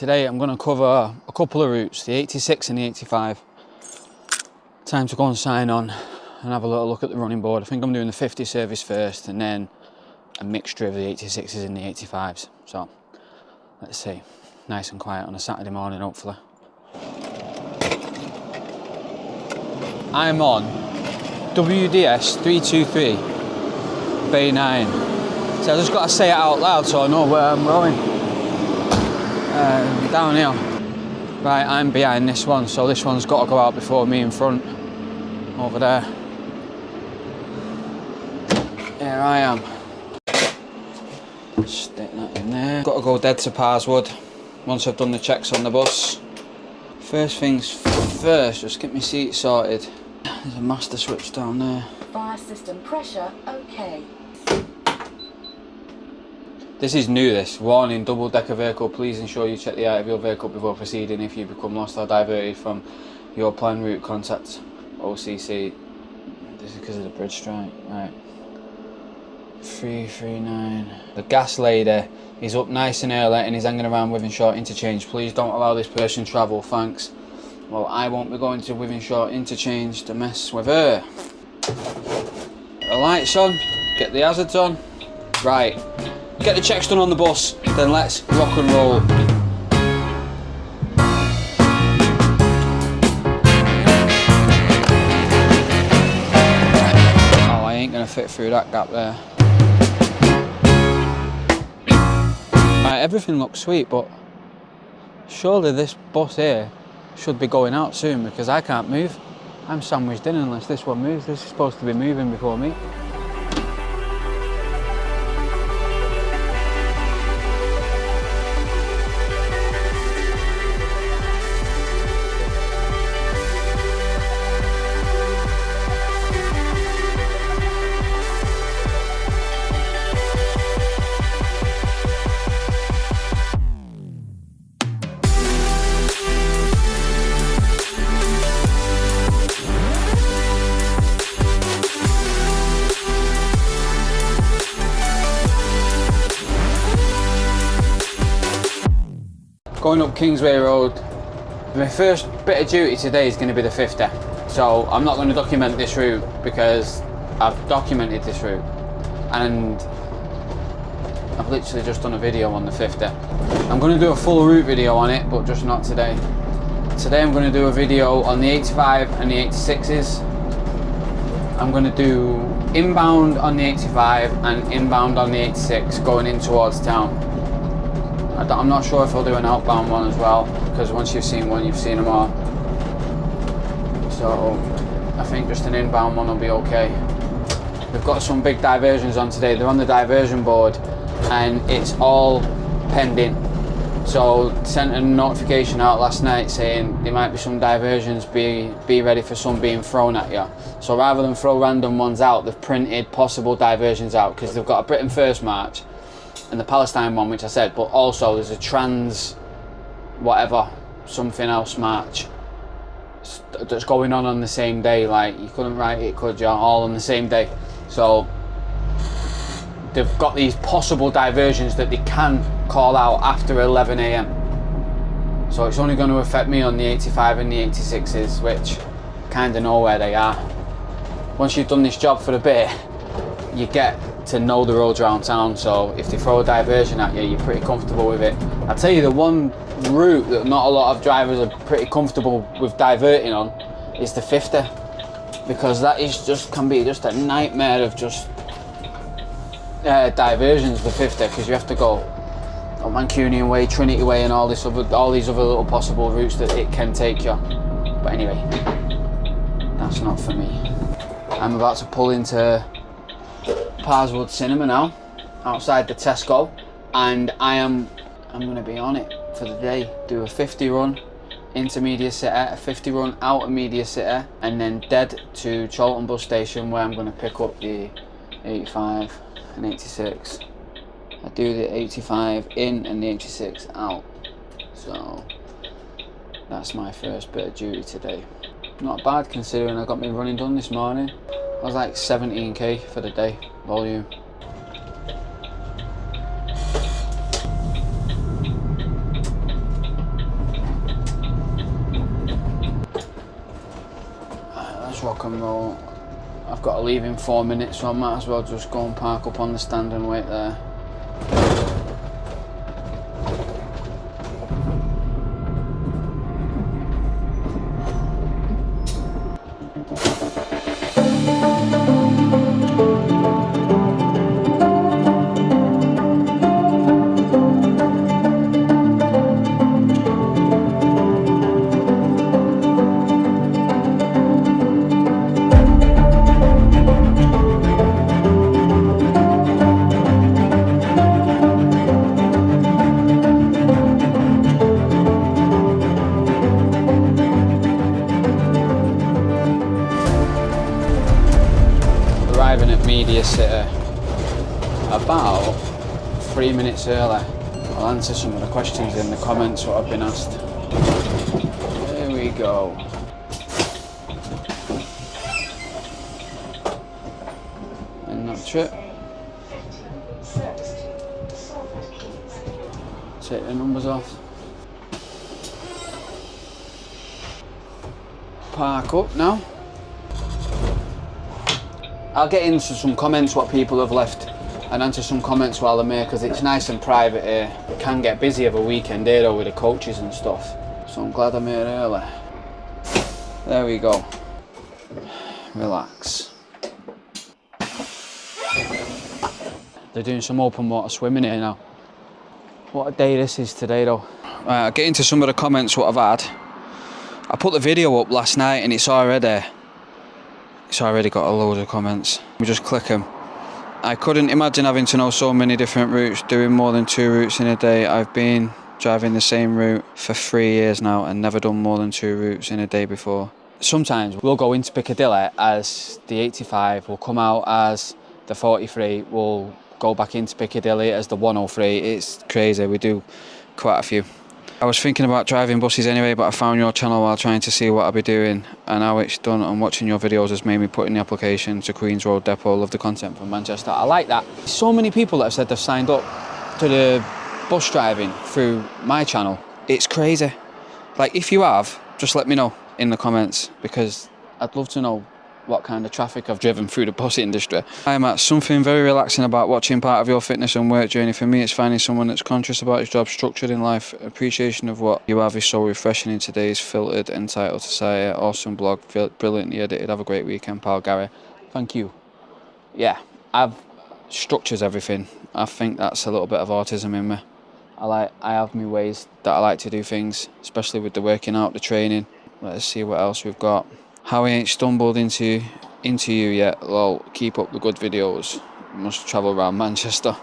Today I'm going to cover a couple of routes, the 86 and the 85. Time to go and sign on and have a little look at the running board. I think I'm doing the 50 service first and then a mixture of the 86s and the 85s. So let's see, nice and quiet on a Saturday morning hopefully. I'm on WDS 323 Bay 9. So I just got to say it out loud so I know where I'm going. Downhill. Right, I'm behind this one, so this one's got to go out before me in front. Over there. Here I am. Stick that in there. Got to go dead to Parrswood once I've done the checks on the bus. First things first, just get my seat sorted. There's a master switch down there. Fire system pressure, okay. This is new, this. Warning, double-decker vehicle, please ensure you check the height of your vehicle before proceeding. If you become lost or diverted from your planned route, contact OCC. This is because of the bridge strike, right. 339. The gas lady is up nice and early and is hanging around Withenshaw interchange. Please don't allow this person travel, thanks. Well, I won't be going to Withenshaw interchange to mess with her. Get the lights on, get the hazards on. Right, get the checks done on the bus, then let's rock and roll. Oh, I ain't gonna fit through that gap there. Right, everything looks sweet, but surely this bus here should be going out soon because I can't move. I'm sandwiched in unless this one moves. This is supposed to be moving before me. Going up Kingsway Road, my first bit of duty today is going to be the 50. So I'm not going to document this route because I've documented this route and I've literally just done a video on the 50. I'm going to do a full route video on it, but just not today. Today I'm going to do a video on the 85 and the 86s. I'm going to do inbound on the 85 and inbound on the 86 going in towards town. I'm not sure if I'll do an outbound one as well, because once you've seen one, you've seen them all. So I think just an inbound one will be okay. We've got some big diversions on today. They're on the diversion board and it's all pending. So sent a notification out last night saying there might be some diversions, be ready for some being thrown at you. So rather than throw random ones out, they've printed possible diversions out because they've got a Britain First march and the Palestine one, which I said, but also there's a trans whatever something else march that's going on the same day. Like, you couldn't write it, could you? All on the same day. So they've got these possible diversions that they can call out after 11 AM. So it's only going to affect me on the 85 and the 86s, which kind of know where they are. Once you've done this job for a bit, you get to know the roads around town, so if they throw a diversion at you, you're pretty comfortable with it. I'll tell you, the one route that not a lot of drivers are pretty comfortable with diverting on is the 50, because that is just can be just a nightmare of just diversions, the 50, because you have to go Mancunian Way, Trinity Way, and all these other little possible routes that it can take you. But anyway, that's not for me. I'm about to pull into Parrswood Cinema now, outside the Tesco, and I'm going to be on it for the day. Do a 50 run into Media City, a 50 run out of Media City, and then dead to Cholton bus station where I'm going to pick up the 85 and 86. I do the 85 in and the 86 out. So that's my first bit of duty today. Not bad considering I got my running done this morning. I was like 17k for the day, volume. rock and roll. I've got to leave in 4 minutes, so I might as well just go and park up on the stand and wait there. Arriving at Media City about 3 minutes early. I'll answer some of the questions in the comments what I've been asked. There we go. And that's it. Take the numbers off. Park up now. I'll get into some comments what people have left and answer some comments while I'm here because it's nice and private here. It can get busy of a weekend here though with the coaches and stuff. So I'm glad I'm here early. There we go. Relax. They're doing some open water swimming here now. What a day this is today though. Right, I'll get into some of the comments what I've had. I put the video up last night and it's already got a load of comments. We just click them. I couldn't imagine having to know so many different routes, doing more than 2 routes in a day. I've been driving the same route for 3 years now and never done more than 2 routes in a day before. Sometimes we'll go into Piccadilly as the 85, we'll come out as the 43, we'll go back into Piccadilly as the 103. It's crazy, we do quite a few. I was thinking about driving buses anyway, but I found your channel while trying to see what I'll be doing and how it's done, and watching your videos has made me put in the application to Queen's Road Depot. Love the content from Manchester. I like that. So many people that have said they've signed up to the bus driving through my channel. It's crazy. Like, if you have, just let me know in the comments because I'd love to know what kind of traffic I've driven through the bus industry. I'm at something very relaxing about watching part of your fitness and work journey. For me, it's finding someone that's conscious about his job, structured in life. Appreciation of what you have is so refreshing in today's filtered, entitled society. Awesome blog, brilliantly edited. Have a great weekend, pal. Gary. Thank you. Yeah, structures everything. I think that's a little bit of autism in me. I have my ways that I like to do things, especially with the working out, the training. Let's see what else we've got. How I ain't stumbled into you yet. Lol, keep up the good videos. Must travel around Manchester.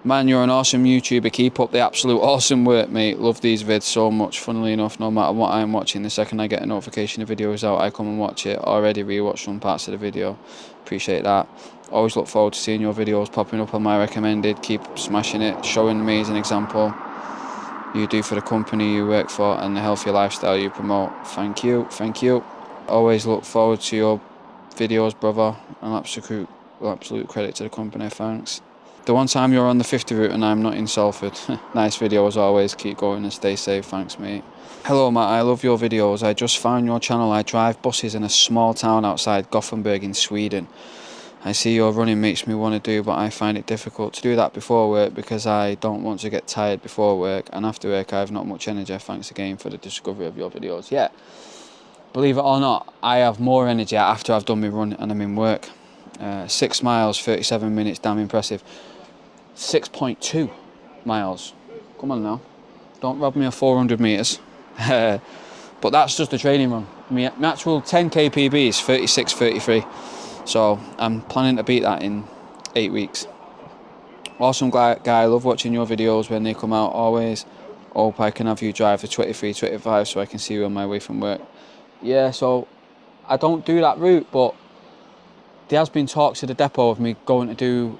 Man, you're an awesome YouTuber. Keep up the absolute awesome work, mate. Love these vids so much. Funnily enough, no matter what I'm watching, the second I get a notification the video is out, I come and watch it. Already rewatched some parts of the video. Appreciate that. Always look forward to seeing your videos popping up on my recommended. Keep smashing it. Showing me as an example you do for the company you work for and the healthy lifestyle you promote. Thank you. Thank you. Always look forward to your videos, brother. An absolute credit to the company, thanks. The one time you're on the 50 route and I'm not in Salford. Nice video as always, keep going and stay safe, thanks mate. Hello Matt, I love your videos. I just found your channel. I drive buses in a small town outside Gothenburg in Sweden. I see your running makes me want to do, but I find it difficult to do that before work because I don't want to get tired before work, and after work I have not much energy. Thanks again for the discovery of your videos. Yeah. Believe it or not, I have more energy after I've done my run and I'm in work. 6 miles, 37 minutes, damn impressive. 6.2 miles. Come on now. Don't rob me of 400 metres. But that's just a training run. My actual 10k PB is 36.33. So I'm planning to beat that in 8 weeks. Awesome guy, love watching your videos when they come out always. Hope I can have you drive the 23-25 so I can see you on my way from work. Yeah, so I don't do that route, but there has been talks to the depot of me going to do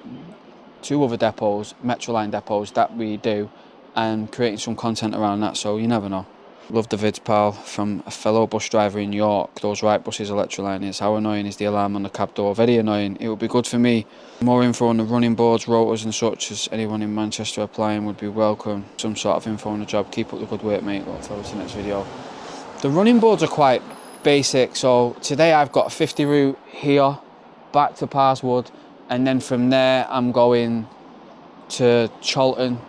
2 other depots, Metroline depots that we do, and creating some content around that, so you never know. Love the vids, pal, from a fellow bus driver in York. Those right buses Electroline is. How annoying is the alarm on the cab door? Very annoying. It would be good for me. More info on the running boards, rotors and such as anyone in Manchester applying would be welcome. Some sort of info on the job. Keep up the good work, mate. Look forward to the next video. The running boards are quite basic. So today I've got a 50 route here, back to Parrswood, and then from there I'm going to Cholton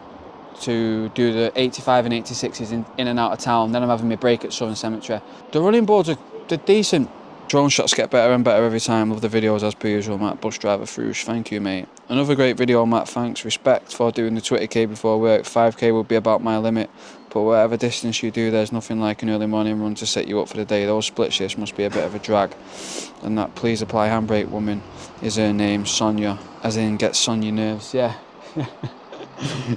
to do the 85 and 86s in and out of town. Then I'm having my break at Southern Cemetery. The running boards they're decent. Drone shots get better and better every time. Love the videos as per usual, Matt. Bus driver Frush, thank you, mate. Another great video, Matt, thanks. Respect for doing the 20k before work. 5k would be about my limit, but whatever distance you do, there's nothing like an early morning run to set you up for the day. Those split shifts must be a bit of a drag. And that please apply handbrake woman is her name, Sonia, as in gets on your nerves. Yeah.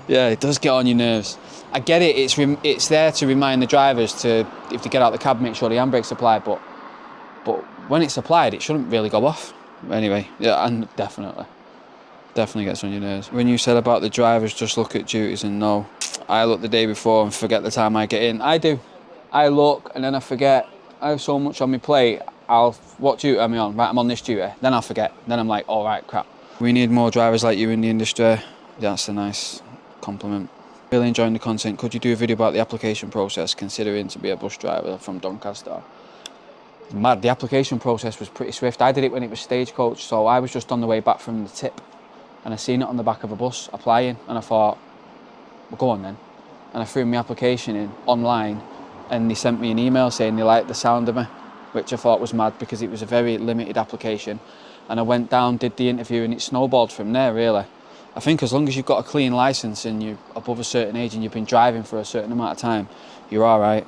Yeah, it does get on your nerves. I get it, it's there to remind the drivers to, if they get out the cab, make sure the handbrake's applied, but when it's applied, it shouldn't really go off. Anyway, yeah, and definitely gets on your nerves. When you said about the drivers just look at duties and know, I look the day before and forget the time I get in. I do. I look and then I forget. I have so much on my plate. What duty am I on? Right, I'm on this duty. Then I'll forget. Then I'm like, all right, crap. We need more drivers like you in the industry. That's a nice compliment. Really enjoying the content. Could you do a video about the application process, considering to be a bus driver from Doncaster? Mad, the application process was pretty swift. I did it when it was Stagecoach, so I was just on the way back from the tip and I seen it on the back of a bus applying, and I thought, well, go on then. And I threw my application in online, and they sent me an email saying they liked the sound of me, which I thought was mad because it was a very limited application. And I went down, did the interview, and it snowballed from there, really. I think as long as you've got a clean licence and you're above a certain age and you've been driving for a certain amount of time, you're all right.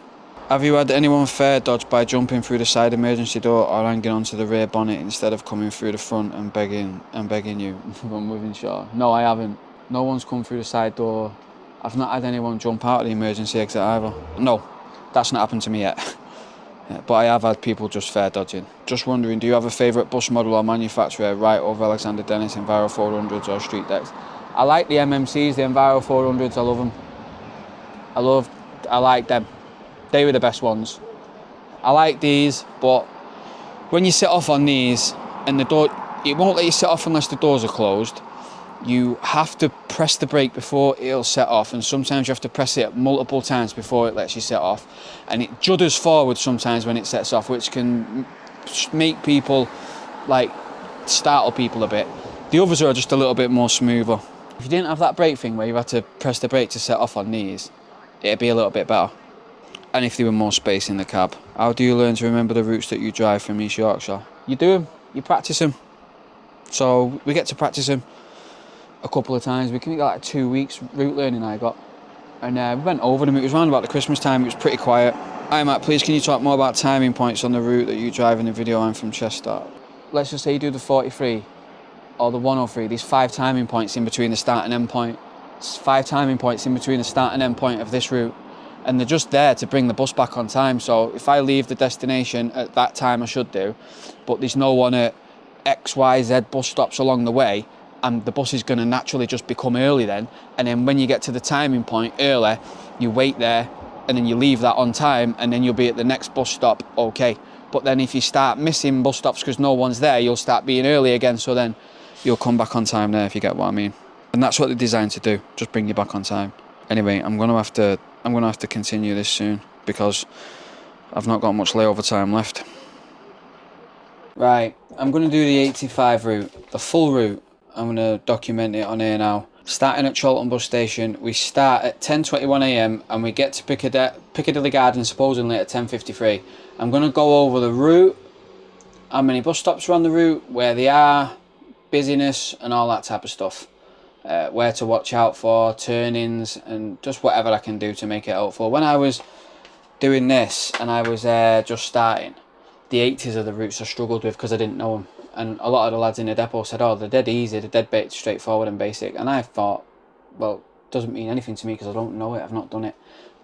Have you had anyone fare dodge by jumping through the side emergency door or hanging onto the rear bonnet instead of coming through the front and begging you from within shot? No, I haven't. No one's come through the side door. I've not had anyone jump out of the emergency exit either. No, that's not happened to me yet. But I have had people just fare dodging. Just wondering, do you have a favourite bus model or manufacturer, Wright over Alexander Dennis, Enviro 400s or Street Decks? I like the MMCs, the Enviro 400s, I love them. I like them. They were the best ones. I like these, but when you set off on these and the door, it won't let you set off unless the doors are closed. You have to press the brake before it'll set off, and sometimes you have to press it multiple times before it lets you set off. And it judders forward sometimes when it sets off, which can make people, like, startle people a bit. The others are just a little bit more smoother. If you didn't have that brake thing where you had to press the brake to set off on these, it'd be a little bit better. And if there were more space in the cab. How do you learn to remember the routes that you drive from East Yorkshire? You do them, you practice them. So we get to practice them a couple of times. We can get like 2 weeks route learning I got. And we went over them. It was around about the Christmas time. It was pretty quiet. Hi Matt, please can you talk more about timing points on the route that you drive in the video? I'm from Chester. Let's just say you do the 43 or the 103. There's 5 timing points in between the start and end point. It's 5 timing points in between the start and end point of this route. And they're just there to bring the bus back on time. So if I leave the destination at that time, I should do, but there's no one at X, Y, Z bus stops along the way, and the bus is going to naturally just become early then. And then when you get to the timing point early, you wait there, and then you leave that on time, and then you'll be at the next bus stop, okay. But then if you start missing bus stops because no one's there, you'll start being early again, so then you'll come back on time there, if you get what I mean. And that's what they're designed to do, just bring you back on time. Anyway, I'm gonna have to continue this soon because I've not got much layover time left. Right, I'm gonna do the 85 route, the full route. I'm gonna document it on here now. Starting at Cholton bus station, we start at 10:21 AM and we get to Piccadilly Gardens supposedly at 10:53. I'm gonna go over the route, how many bus stops are on the route, where they are, busyness and all that type of stuff. Where to watch out for, turn-ins, and just whatever I can do to make it helpful. When I was doing this and I was just starting, the 80s are the routes I struggled with because I didn't know them. And a lot of the lads in the depot said, oh, they're dead easy, they're dead straightforward and basic. And I thought, well, it doesn't mean anything to me because I don't know it, I've not done it.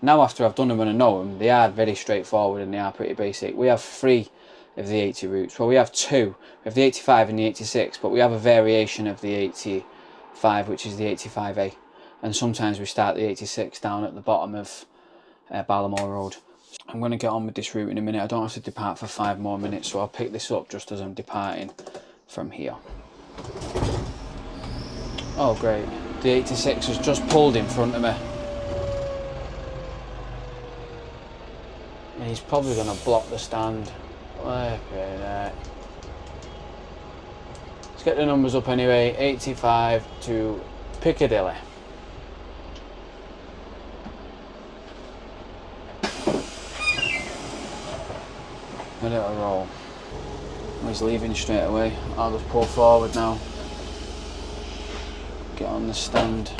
Now after I've done them and I know them, they are very straightforward and they are pretty basic. We have 3 of the 80 routes. Well, we have 2. We have the 85 and the 86, but we have a variation of the 85, which is the 85A. And sometimes we start the 86 down at the bottom of Ballamore Road. I'm going to get on with this route in a minute. I don't have to depart for 5 more minutes, so I'll pick this up just as I'm departing from here. Oh great, the 86 has just pulled in front of me. And he's probably going to block the stand. Let's get the numbers up anyway. 85 to Piccadilly. Let it roll. He's leaving straight away. I'll just pull forward now. Get on the stand.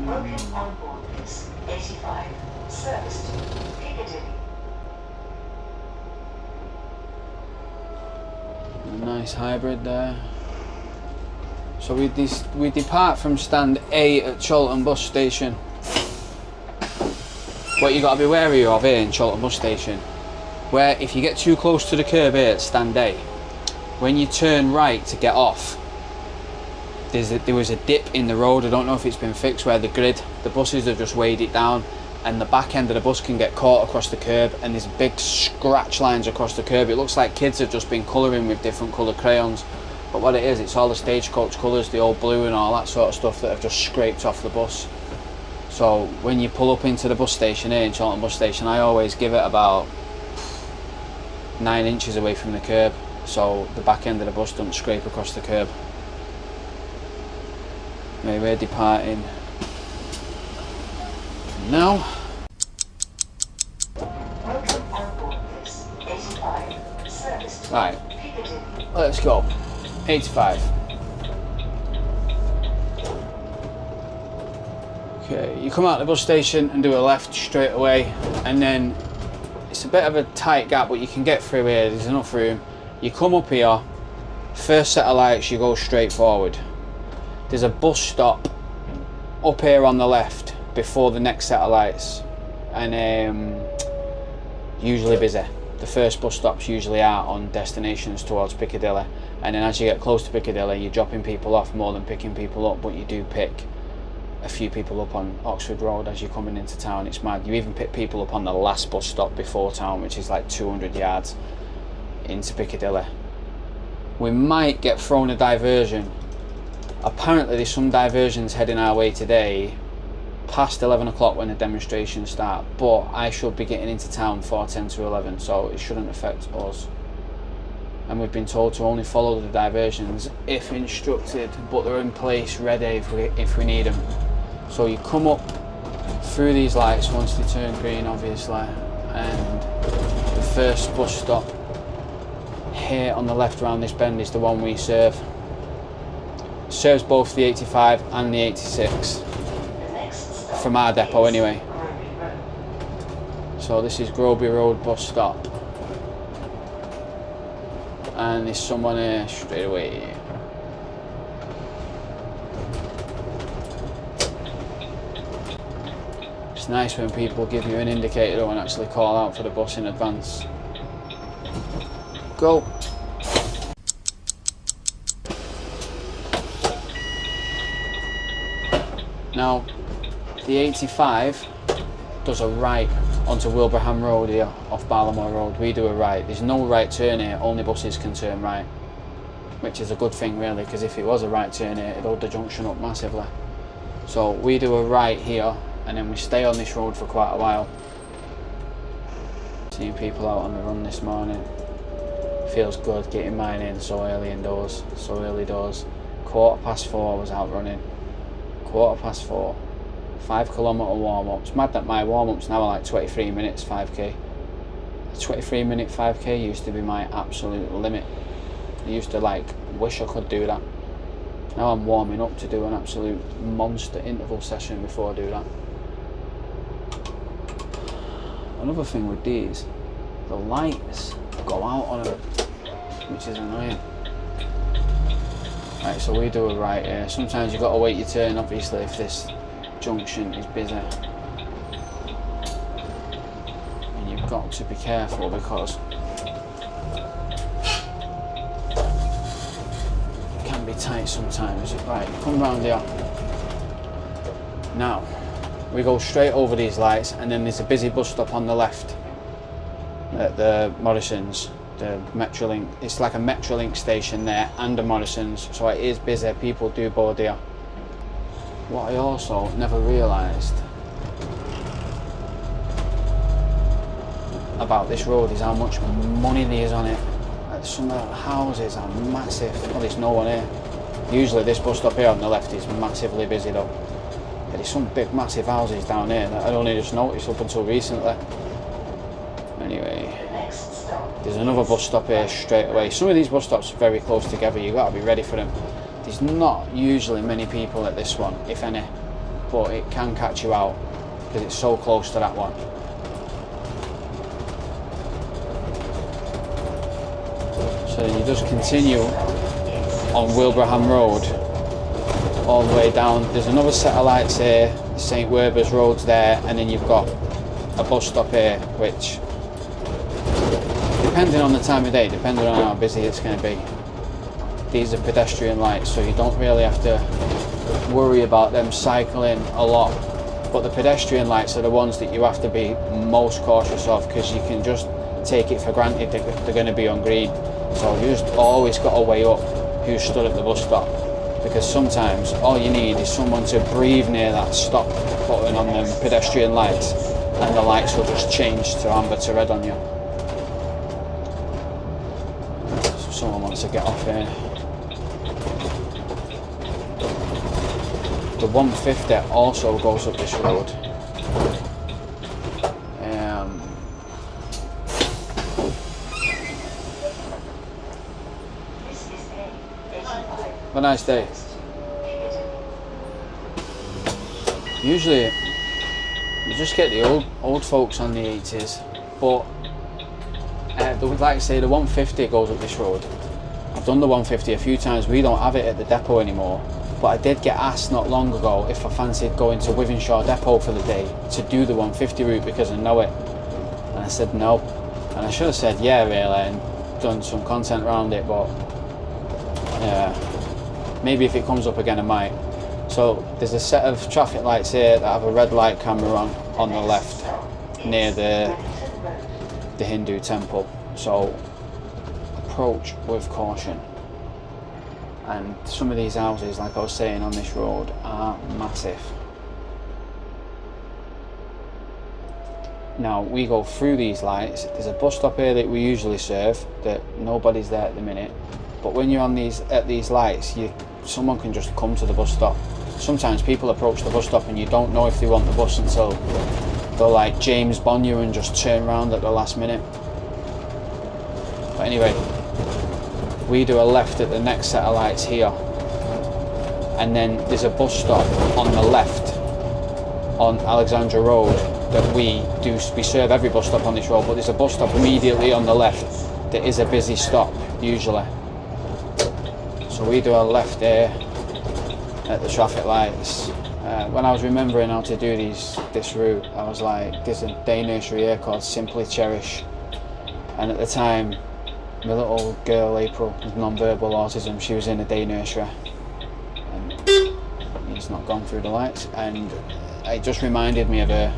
Broken on board this 85, service to Piccadilly. A nice hybrid there. So we depart from stand A at Cholton bus station. What you got to be wary of here in Cholton bus station, where if you get too close to the curb here at stand A, when you turn right to get off, there was a dip in the road. I don't know if it's been fixed, where the buses have just weighed it down, and the back end of the bus can get caught across the curb, and there's big scratch lines across the curb. It looks like kids have just been colouring with different coloured crayons, but what it is, it's all the stagecoach colours, the old blue and all that sort of stuff that have just scraped off the bus. So when you pull up into the bus station here in Cholton bus station, I always give it about 9 inches away from the curb, so the back end of the bus doesn't scrape across the curb. Anyway, we're departing now. Right, let's go. 85. Okay, you come out the bus station and do a left straight away, and then it's a bit of a tight gap, but you can get through here. There's enough room. You come up here, first set of lights, you go straight forward. There's a bus stop up here on the left before the next set of lights, and usually busy. The first bus stops usually are on destinations towards Piccadilly, and then as you get close to Piccadilly, you're dropping people off more than picking people up, but you do pick a few people up on Oxford Road as you're coming into town. It's mad. You even pick people up on the last bus stop before town, which is like 200 yards into Piccadilly. We might get thrown a diversion. Apparently there's some diversions heading our way today past 11 o'clock when the demonstrations start, but I should be getting into town for 10 to 11, so it shouldn't affect us. And we've been told to only follow the diversions if instructed, but they're in place ready if we need them. So you come up through these lights once they turn green, obviously, and the first bus stop here on the left around this bend is the one we serve. Serves both the 85 and the 86 from our depot anyway. So this is Groby Road bus stop, and there's someone here straight away. It's nice when people give you an indicator and actually call out for the bus in advance. Go. Now, the 85 does a right onto Wilbraham Road here, off Barlamore Road. We do a right. There's no right turn here, only buses can turn right, which is a good thing really, because if it was a right turn here, it'd hold the junction up massively. So we do a right here, and then we stay on this road for quite a while. Seeing people out on the run this morning. Feels good getting mine in so early indoors, so early doors. 4:15 was out running. 4:15. 5 kilometre warm-ups. Mad that my warm-ups now are like 23 minutes 5k. A 23-minute 5k used to be my absolute limit. I used to like wish I could do that. Now I'm warming up to do an absolute monster interval session before I do that. Another thing with these, the lights go out on them, which is annoying. Right, so we do a right here. Sometimes you've got to wait your turn, obviously, if this junction is busy. And you've got to be careful because it can be tight sometimes. Right, come round here. Now, we go straight over these lights, and then there's a busy bus stop on the left at the Morrison's. The Metrolink, it's like a Metrolink station there and a Morrison's, so it is busy. People do board here. What I also never realised about this road is how much money there is on it. Like, some of the houses are massive. Well, there's no one here. Usually this bus stop here on the left is massively busy though. But there's some big massive houses down here that I'd only just noticed up until recently. Anyway, there's another bus stop here straight away. Some of these bus stops are very close together, you've got to be ready for them. There's not usually many people at this one, if any, but it can catch you out because it's so close to that one. So you just continue on Wilbraham Road all the way down. There's another set of lights here, St Werburgh's Road's there, and then you've got a bus stop here, which, depending on the time of day, depending on how busy it's going to be, these are pedestrian lights, so you don't really have to worry about them cycling a lot. But the pedestrian lights are the ones that you have to be most cautious of, because you can just take it for granted that they're going to be on green. So you just always got to weigh up who's stood at the bus stop, because sometimes all you need is someone to breathe near that stop button on them pedestrian lights, and the lights will just change to amber to red on you. So someone wants to get off here. The 150 also goes up this road. Have a nice day. Usually you just get the old folks on the 80s, but like I say, the 150 goes up this road. I've done the 150 a few times. We don't have it at the depot anymore, but I did get asked not long ago if I fancied going to Wythenshawe depot for the day to do the 150 route because I know it, and I said no, and I should have said yeah really and done some content around it, but yeah, maybe if it comes up again I might. So there's a set of traffic lights here that have a red light camera on the left near the Hindu temple, so approach with caution. And some of these houses, like I was saying, on this road are massive. Now we go through these lights. There's a bus stop here that we usually serve that nobody's there at the minute, but when you're on at these lights, someone can just come to the bus stop. Sometimes people approach the bus stop and you don't know if they want the bus until they'll like James Bond you and just turn around at the last minute. But anyway, we do a left at the next set of lights here, and then there's a bus stop on the left on Alexandra Road that we serve every bus stop on this road, but there's a bus stop immediately on the left that is a busy stop usually. So we do a left here at the traffic lights. When I was remembering how to do this route, I was like, there's a day nursery here called Simply Cherish, and at the time my little girl April with non-verbal autism, she was in a day nursery, and he's not gone through the lights, and it just reminded me of her.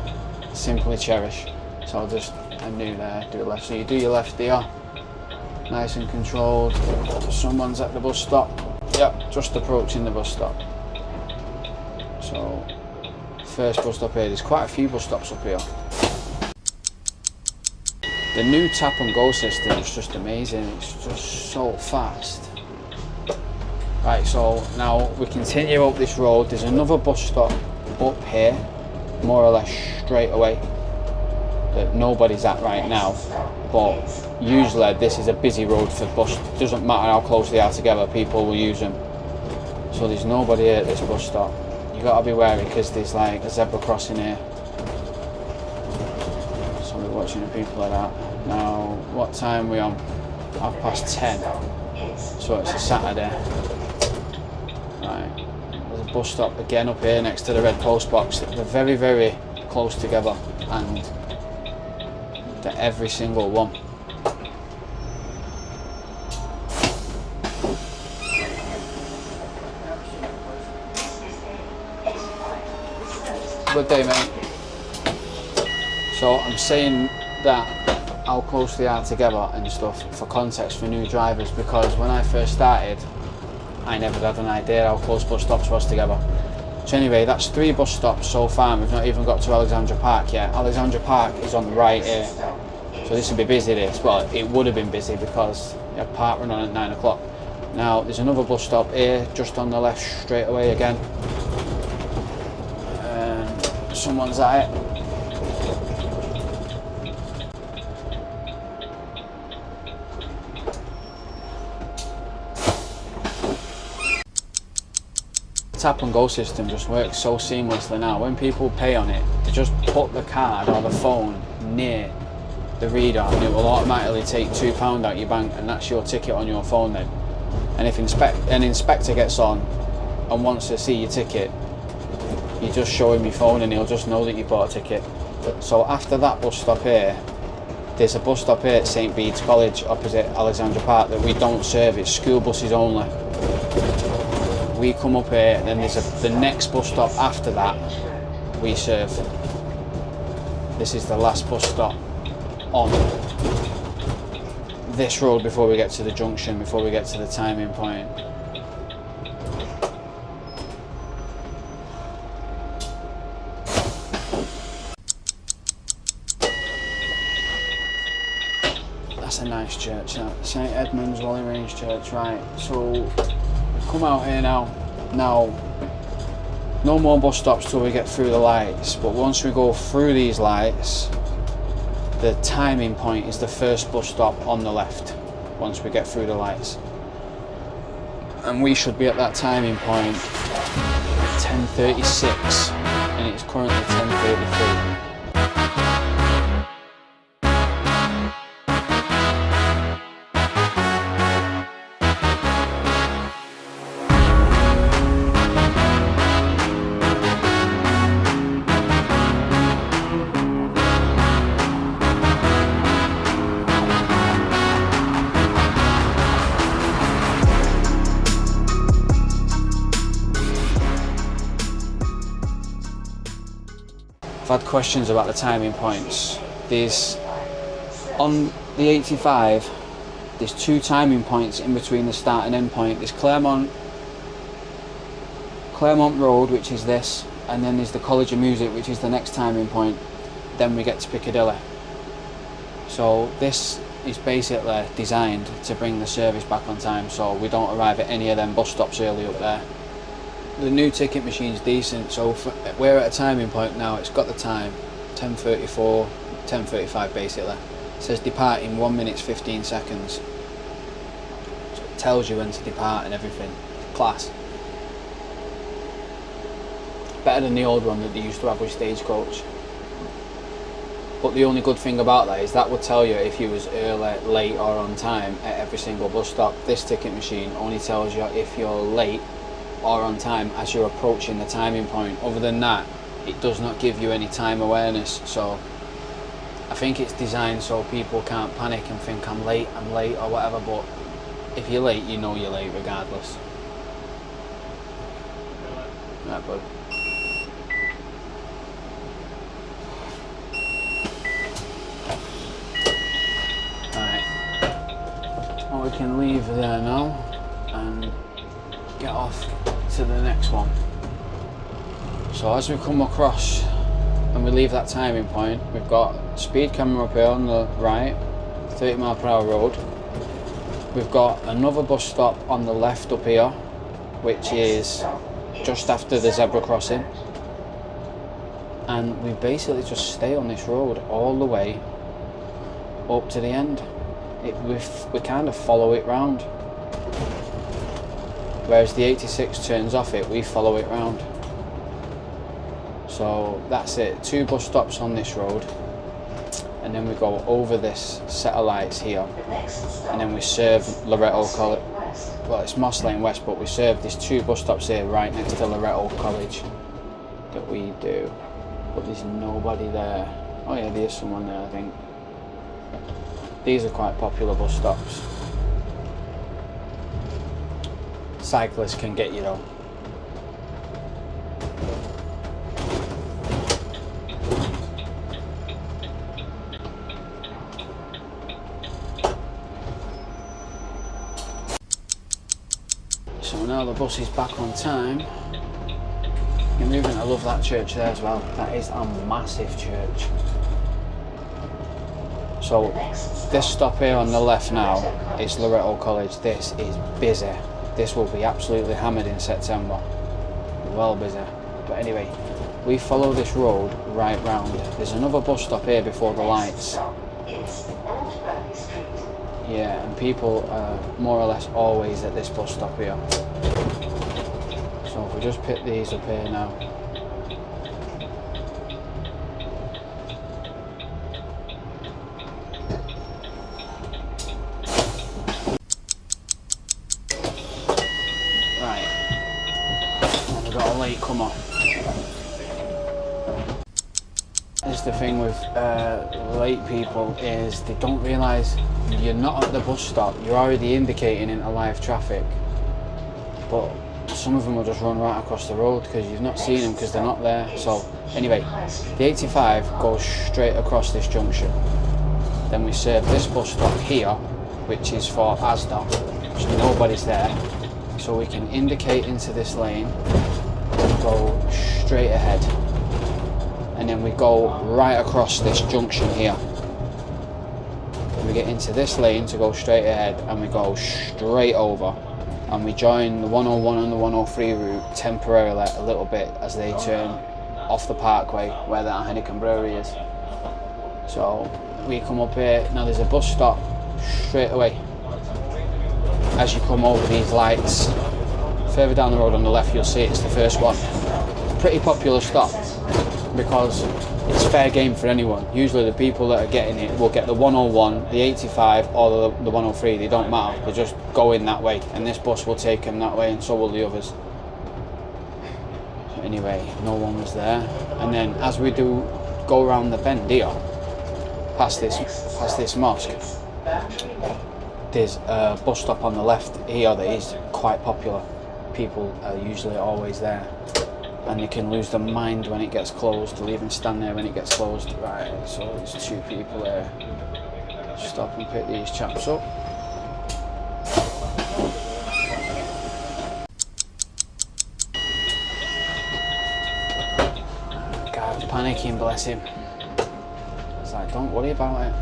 Simply Cherish. So I knew there, do a left. So you do your left there, nice and controlled. Someone's at the bus stop. Yep, just approaching the bus stop. So first bus stop here. There's quite a few bus stops up here. The new tap and go system is just amazing. It's just so fast. Right, so now we continue up this road. There's another bus stop up here, more or less straight away, that nobody's at right now, but usually this is a busy road for bus. Doesn't matter how close they are together, people will use them. So there's nobody here at this bus stop. You gotta be wary because there's like a zebra crossing here, so we're watching the people like that. Now what time are we on? 10:30, so it's a Saturday. Right, there's a bus stop again up here next to the red post box. They're very, very close together, and they're every single one. Good day, mate. So I'm saying that how close they are together and stuff for context for new drivers, because when I first started I never had an idea how close bus stops was together. So anyway, that's 3 bus stops so far, and we've not even got to Alexandra Park yet. Alexandra Park is on the right here, So this would be busy this. Well, it would have been busy because you had park run on at 9 o'clock. Now there's another bus stop here, just on the left straight away again. Someone's at it. Tap and go system just works so seamlessly now. When people pay on it, they just put the card or the phone near the reader and it will automatically take £2 out your bank, and that's your ticket on your phone then. And if an inspector gets on and wants to see your ticket, you just show him your phone and he'll just know that you bought a ticket. So after that bus stop here, there's a bus stop here at St Bede's College opposite Alexandra Park that we don't serve. It's school buses only. We come up here and then there's the next bus stop after that we serve. This is the last bus stop on this road before we get to the junction, before we get to the timing point. That's a nice church, that. St Edmund's Wally Range Church, right. So, we've come out here now. Now, no more bus stops till we get through the lights, but once we go through these lights, the timing point is the first bus stop on the left, once we get through the lights. And we should be at that timing point 10:36, and it's currently 10:33. I've had questions about the timing points. There's, on the 85, there's 2 timing points in between the start and end point. There's Claremont Road, which is this, and then there's the College of Music, which is the next timing point. Then we get to Piccadilly. So this is basically designed to bring the service back on time, so we don't arrive at any of them bus stops early up there. The new ticket machine's decent, so we're at a timing point now. It's got the time, 10:34, 10:35 basically. It says depart in 1 minute 15 seconds. So it tells you when to depart and everything. Class. Better than the old one that they used to have with Stagecoach. But the only good thing about that is that would tell you if you was early, late or on time at every single bus stop. This ticket machine only tells you if you're late or on time as you're approaching the timing point. Other than that, it does not give you any time awareness. So I think it's designed so people can't panic and think I'm late or whatever, but if you're late, you know you're late regardless. Right, bud. Alright. Well, we can leave there now and get off to the next one. So as we come across and we leave that timing point, we've got speed camera up here on the right, 30 mile per hour road. We've got another bus stop on the left up here, which is just after the zebra crossing, and we basically just stay on this road all the way up to the end. We kind of follow it round. Whereas the 86 turns off it, we follow it round. So that's it, 2 bus stops on this road, and then we go over this set of lights here, and then we serve Loretto College. Well, it's Moss Lane West, but we serve these 2 bus stops here right next to Loretto College that we do. But there's nobody there. Oh yeah, there's someone there, I think. These are quite popular bus stops. Cyclists can get you though. So now the bus is back on time. You're moving. I love that church there as well. That is a massive church. So So this stop here on the left now is Loretto College. This is busy. This will be absolutely hammered in September. Well busy. But anyway, we follow this road right round. There's another bus stop here before the lights. Yeah, and people are more or less always at this bus stop here. So if we just pick these up here now. Right, and we've got a late comer. This is the thing with late people is they don't realise you're not at the bus stop, you're already indicating into live traffic. But some of them will just run right across the road because you've not seen them because they're not there. So anyway, the 85 goes straight across this junction. Then we serve this bus stop here, which is for Asda, which nobody's there. So we can indicate into this lane and go straight ahead. And then we go right across this junction here. We get into this lane to go straight ahead and we go straight over. And we join the 101 and the 103 route temporarily a little bit as they turn off the parkway where that Heineken brewery is. So we come up here, now there's a bus stop straight away. As you come over these lights, further down the road on the left you'll see it's the first one. Pretty popular stop because it's fair game for anyone. Usually the people that are getting it will get the 101, the 85 or the 103, they don't matter, they just go in that way and this bus will take them that way and so will the others. So anyway, no one was there. And then as we do go around the bend here, past this mosque, there's a bus stop on the left here that is quite popular. People are usually always there and they can lose their mind when it gets closed. They'll even stand there when it gets closed. Right, so there's two people there. Stop and pick these chaps up. Guy's panicking, bless him. It's like, don't worry about it.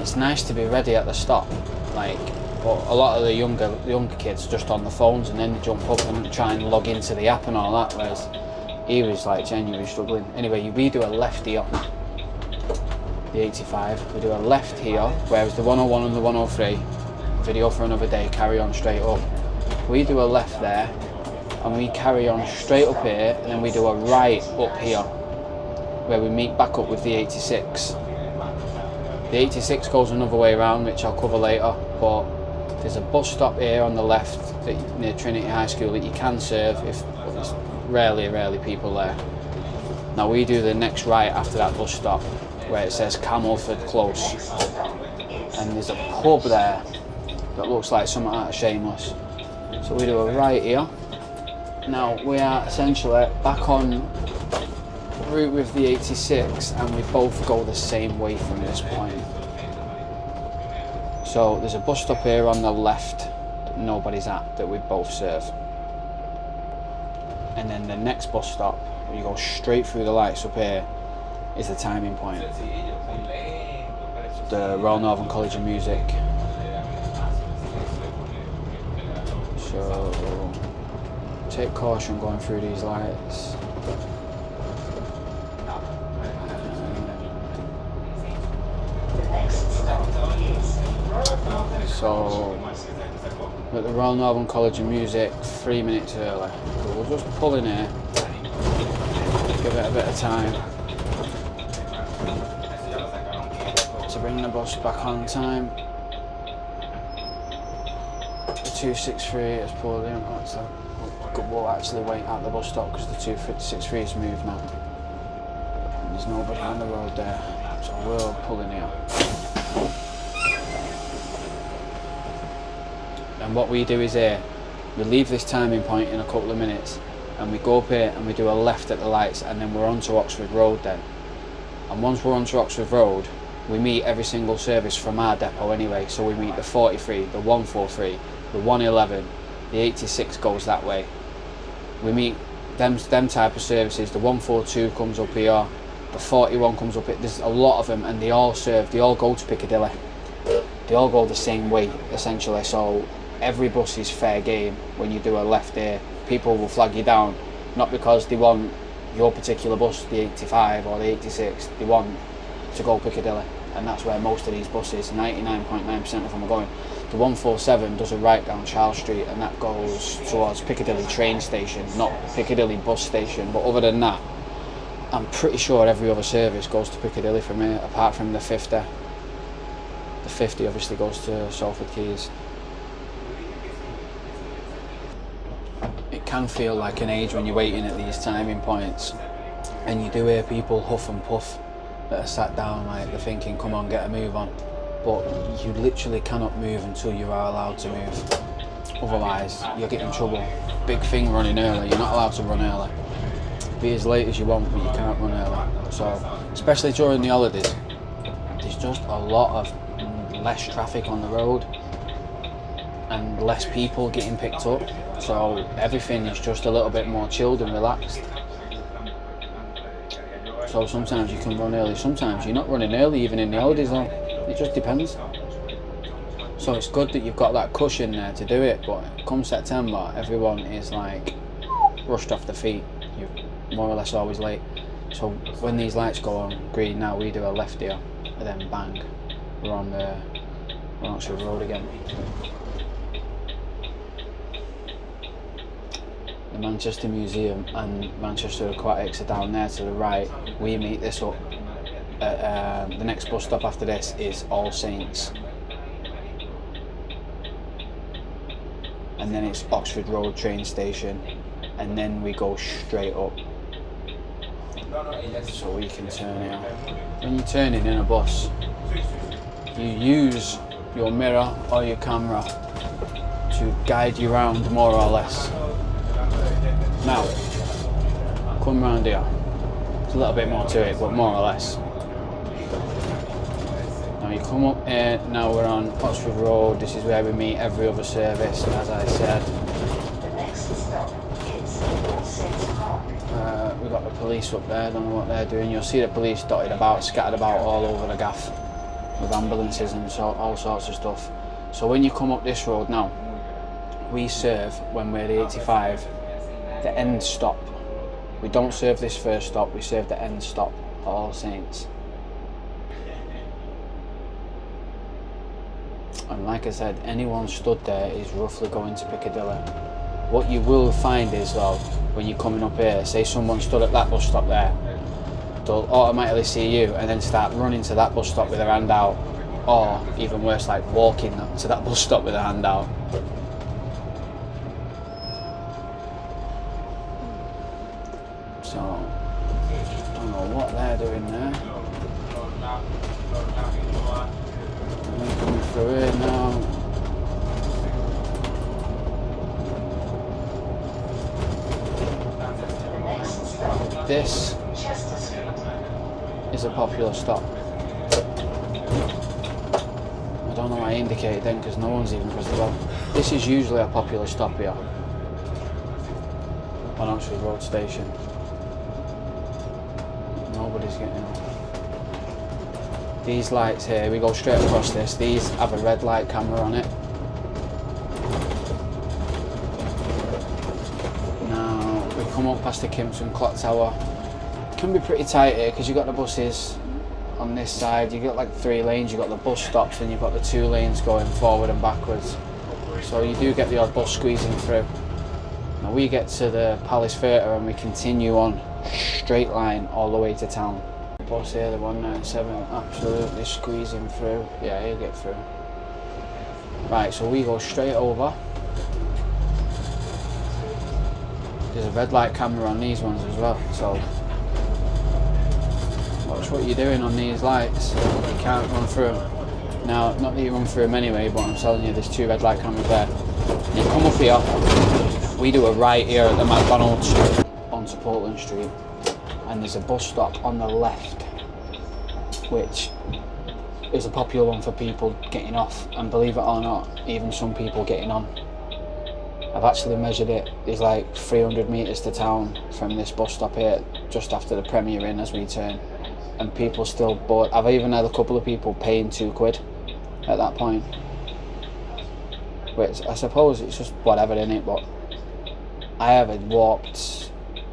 It's nice to be ready at the stop, like, but a lot of the younger kids are just on the phones and then they jump up and try and log into the app and all that, whereas he was like genuinely struggling. Anyway, we do a left here, the 85, we do a left here, whereas the 101 and the 103, video for another day, carry on straight up. We do a left there and we carry on straight up here and then we do a right up here where we meet back up with the 86. The 86 goes another way around, which I'll cover later, but there's a bus stop here on the left near Trinity High School that you can serve if there's rarely people there. Now we do the next right after that bus stop where it says Camelford Close, and there's a pub there that looks like something out of Shameless. So we do a right here. Now we are essentially back on route with the 86 and we both go the same way from this point. So there's a bus stop here on the left that nobody's at that we both serve. And then the next bus stop, where you go straight through the lights up here, is the timing point. The Royal Northern College of Music. So take caution going through these lights. So, at the Royal Northern College of Music, 3 minutes early. So we'll just pull in here, give it a bit of time to bring the bus back on time. The 263 has pulled in, so we'll actually wait at the bus stop because the 263 has moved now. And there's nobody on the road there, so we'll pull in here. And what we do is here, we leave this timing point in a couple of minutes and we go up here and we do a left at the lights and then we're onto Oxford Road then. And once we're onto Oxford Road, we meet every single service from our depot anyway. So we meet the 43, the 143, the 111, the 86 goes that way. We meet them type of services, the 142 comes up here, the 41 comes up, there's a lot of them, and they all go to Piccadilly. They all go the same way, essentially, so every bus is fair game. When you do a left here, people will flag you down, not because they want your particular bus, the 85 or the 86, they want to go Piccadilly, and that's where most of these buses, 99.9% of them are going. The 147 does a right down Charles Street, and that goes towards Piccadilly train station, not Piccadilly bus station, but other than that, I'm pretty sure every other service goes to Piccadilly from here, apart from the 50. The 50 obviously goes to Salford Quays. It can feel like an age when you're waiting at these timing points, and you do hear people huff and puff that are sat down like they're thinking, come on, get a move on. But you literally cannot move until you are allowed to move. Otherwise, you'll get in trouble. Big thing running early, you're not allowed to run early. Be as late as you want, but you can't run early. So, especially during the holidays, there's just a lot of less traffic on the road and less people getting picked up. So everything is just a little bit more chilled and relaxed. So sometimes you can run early, sometimes you're not running early even in the holidays though. It just depends. So it's good that you've got that cushion there to do it, but come September, everyone is like rushed off their feet. You're more or less always late. So when these lights go on green now, we do a left here, and then bang, we're on Oxford Road again. The Manchester Museum and Manchester Aquatics are down there to the right. We meet this up at the next bus stop after this is All Saints, and then it's Oxford Road train station, and then we go straight up. So we can turn here. When you're turning in a bus, you use your mirror or your camera to guide you around more or less. Now, come round here. There's a little bit more to it, but more or less. Now you come up here, now we're on Oxford Road. This is where we meet every other service, as I said. The next stop is St. Park. We've got the police up there, don't know what they're doing. You'll see the police dotted about, scattered about all over the gaff with ambulances and all sorts of stuff. So when you come up this road now, we serve, when we're the 85, the end stop. We don't serve this first stop, we serve the end stop at All Saints. And like I said, anyone stood there is roughly going to Piccadilly. What you will find is, though, when you're coming up here, say someone stood at that bus stop there, they'll automatically see you and then start running to that bus stop with their hand out, or even worse, like walking to that bus stop with their hand out. So, I don't know what they're doing there. They're coming through here now. This is a popular stop. I don't know why I indicated then because no one's even pressed the bell. This is usually a popular stop here on Oxford Road Station. Nobody's getting off. These lights here, we go straight across this. These have a red light camera on it. Now we come up past the Kimpton Clock Tower. It can be pretty tight here because you've got the buses on this side. You've got like 3 lanes, you've got the bus stops, and you've got the 2 lanes going forward and backwards. So you do get the odd bus squeezing through. Now we get to the Palace Theatre and we continue on straight line all the way to town. Bus here, the 197, absolutely squeezing through. Yeah, he'll get through. Right, so we go straight over. There's a red light camera on these ones as well, so watch what you're doing on these lights. You can't run through them. Now, not that you run through them anyway, but I'm telling you, there's 2 red light cameras there. You come up here, we do a right here at the McDonald's onto Portland Street, and there's a bus stop on the left, which is a popular one for people getting off, and believe it or not, even some people getting on. I've actually measured it. There's like 300 metres to town from this bus stop here, just after the Premier Inn as we turn. and people still bought. I've even had a couple of people paying £2 at that point, which I suppose it's just whatever in it, but I have a warped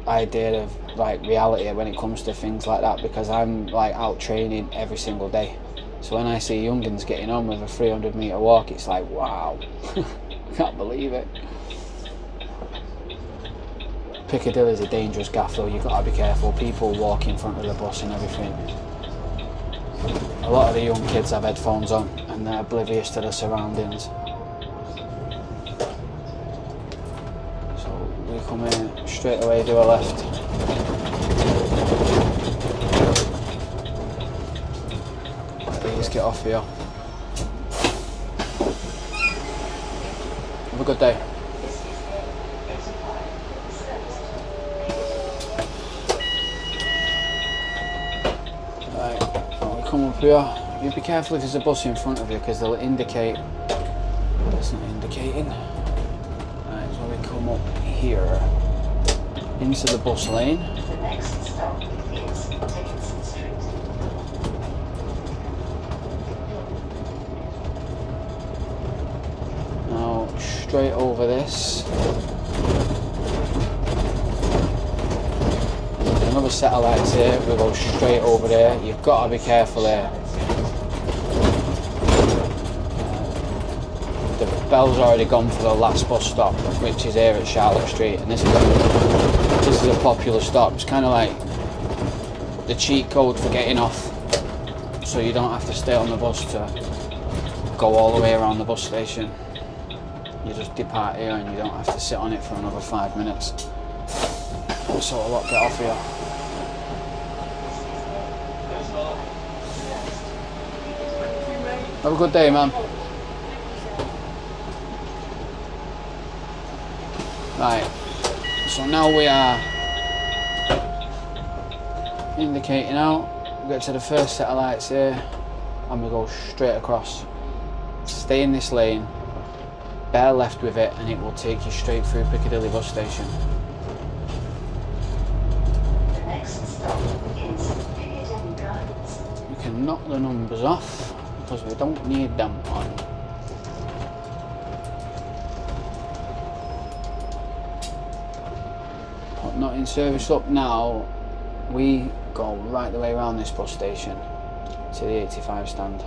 idea of like reality when it comes to things like that, because I'm like out training every single day. So when I see youngins getting on with a 300-metre walk, it's like, wow, I can't believe it. Piccadilly's a dangerous gaff though, you've got to be careful. People walk in front of the bus and everything. A lot of the young kids have headphones on and they're oblivious to the surroundings. So we come in, straight away do a left. Let these get off here. Have a good day. Come up here, you be careful if there's a bus in front of you because they'll indicate. It's not indicating. Right, so we come up here into the bus lane. The next stop is Dickinson Street. Now straight over this. Another set of lights here, we go straight over there. You've got to be careful there. The bell's already gone for the last bus stop, which is here at Charlotte Street, and this is a popular stop. It's kind of like the cheat code for getting off, so you don't have to stay on the bus to go all the way around the bus station. You just depart here and you don't have to sit on it for another 5 minutes. So a lot get off here. Have a good day, man. Right, so now we are indicating out. We get to the first set of lights here and we go straight across. Stay in this lane, bear left with it, and it will take you straight through Piccadilly bus station. The next stop is Piccadilly Gardens. We can knock the numbers off because we don't need them on. Put not in service up now. We go right the way around this bus station to the 85 stand.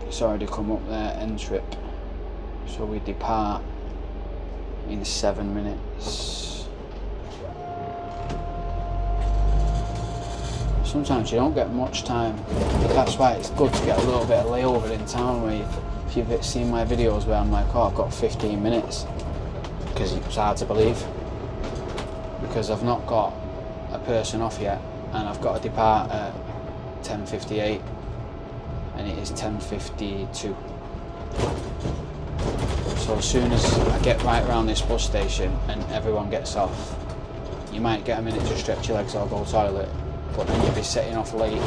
It's already come up there, end trip. So we depart in 7 minutes. Sometimes you don't get much time. That's why it's good to get a little bit of layover in town, where if you've seen my videos where I'm like, oh, I've got 15 minutes, because it's hard to believe, because I've not got a person off yet and I've got to depart at 10:58 and it is 10:52. So as soon as I get right around this bus station and everyone gets off, you might get a minute to stretch your legs or go toilet, but then you'll be setting off late.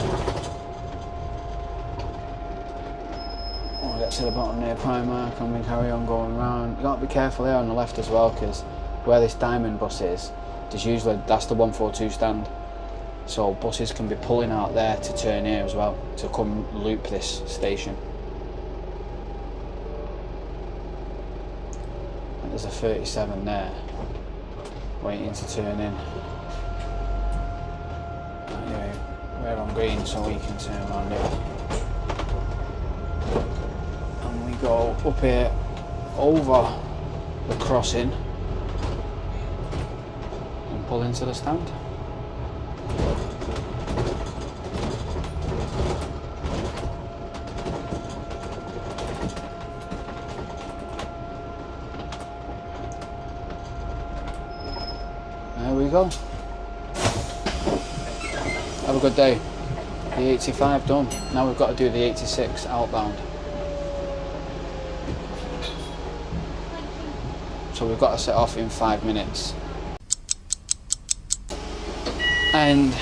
We'll get to the bottom near Primark and we carry on going round. You've got to be careful here on the left as well, because where this diamond bus is, that's the 142 stand. So buses can be pulling out there to turn here as well, to come loop this station. And there's a 37 there, waiting to turn in. Anyway, we're on green so we can turn around here. And we go up here, over the crossing, and pull into the stand. There we go. Have a good day. The 85 done. Now we've got to do the 86 outbound. So we've got to set off in 5 minutes. And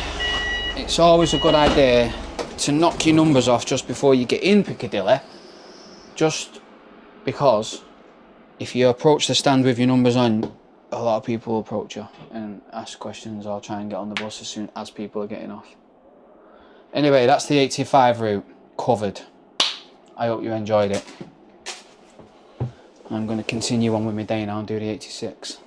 it's always a good idea to knock your numbers off just before you get in Piccadilly, just because if you approach the stand with your numbers on, a lot of people will approach you and ask questions or try and get on the bus as soon as people are getting off. Anyway, that's the 85 route covered. I hope you enjoyed it. I'm going to continue on with my day now and do the 86.